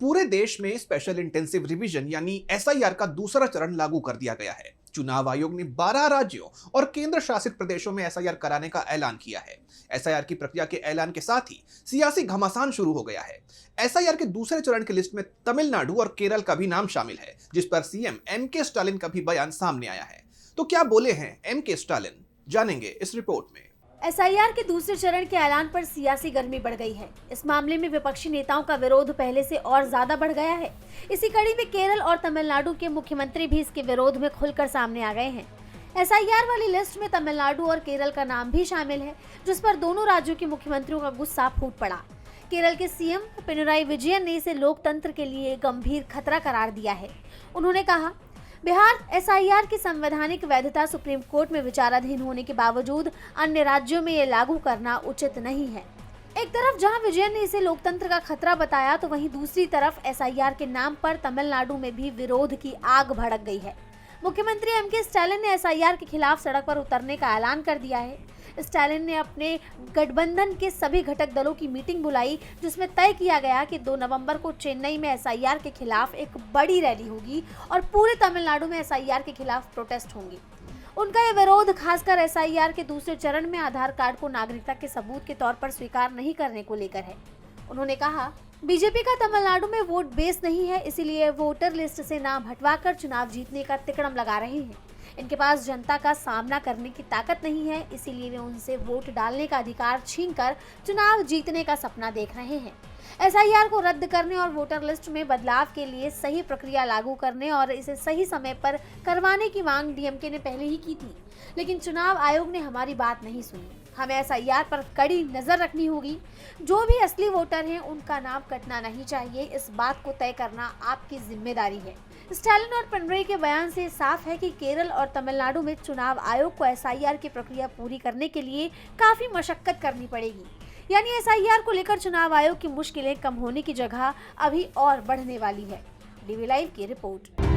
पूरे देश में स्पेशल इंटेंसिव रिवीजन यानी एसआईआर का दूसरा चरण लागू कर दिया गया है। चुनाव आयोग ने 12 राज्यों और केंद्र शासित प्रदेशों में एसआईआर कराने का ऐलान किया है। एसआईआर की प्रक्रिया के ऐलान के साथ ही सियासी घमासान शुरू हो गया है। एसआईआर के दूसरे चरण की लिस्ट में तमिलनाडु और केरल का भी नाम शामिल है, जिस पर सीएम एमके स्टालिन का भी बयान सामने आया है। तो क्या बोले हैं एमके स्टालिन, जानेंगे इस रिपोर्ट में। एसआईआर के दूसरे चरण के ऐलान पर सियासी गर्मी बढ़ गई है। इस मामले में विपक्षी नेताओं का विरोध पहले से और ज्यादा बढ़ गया है। इसी कड़ी में केरल और तमिलनाडु के मुख्यमंत्री भी इसके विरोध में खुलकर सामने आ गए हैं। एसआईआर वाली लिस्ट में तमिलनाडु और केरल का नाम भी शामिल है, जिस पर दोनों राज्यों के मुख्यमंत्रियों का गुस्सा फूट पड़ा। केरल के सीएम पिनराई विजयन ने इसे लोकतंत्र के लिए गंभीर खतरा करार दिया है। उन्होंने कहा, बिहार एसआईआर की संवैधानिक वैधता सुप्रीम कोर्ट में विचाराधीन होने के बावजूद अन्य राज्यों में ये लागू करना उचित नहीं है। एक तरफ जहां विजयन ने इसे लोकतंत्र का खतरा बताया, तो वहीं दूसरी तरफ एसआईआर के नाम पर तमिलनाडु में भी विरोध की आग भड़क गई है। मुख्यमंत्री एमके स्टालिन ने एसआईआर के खिलाफ सड़क पर उतरने का ऐलान कर दिया है। स्टालिन ने अपने गठबंधन के सभी घटक दलों की मीटिंग बुलाई, जिसमें तय किया गया कि 2 नवंबर को चेन्नई में एसआईआर के खिलाफ एक बड़ी रैली होगी और पूरे तमिलनाडु में एसआईआर के खिलाफ प्रोटेस्ट होंगी। उनका यह विरोध खासकर एसआईआर के दूसरे चरण में आधार कार्ड को नागरिकता के सबूत के तौर पर स्वीकार नहीं करने को लेकर है। उन्होंने कहा, बीजेपी का तमिलनाडु में वोट बेस नहीं है, इसीलिए वोटर लिस्ट से नाम हटवाकर चुनाव जीतने का तिकड़म लगा रहे हैं। इनके पास जनता का सामना करने की ताकत नहीं है, इसीलिए वे उनसे वोट डालने का अधिकार छीनकर चुनाव जीतने का सपना देख रहे हैं। एसआईआर को रद्द करने और वोटर लिस्ट में बदलाव के लिए सही प्रक्रिया लागू करने और इसे सही समय पर करवाने की मांग डीएमके ने पहले ही की थी, लेकिन चुनाव आयोग ने हमारी बात नहीं सुनी। हमें एसआईआर पर कड़ी नजर रखनी होगी। जो भी असली वोटर हैं, उनका नाम कटना नहीं चाहिए। इस बात को तय करना आपकी जिम्मेदारी है। स्टालिन और पिनराई के बयान से साफ है कि केरल और तमिलनाडु में चुनाव आयोग को एसआईआर की प्रक्रिया पूरी करने के लिए काफी मशक्कत करनी पड़ेगी। यानी एसआईआर को लेकर चुनाव आयोग की मुश्किलें कम होने की जगह अभी और बढ़ने वाली है। डीवी लाइव की रिपोर्ट।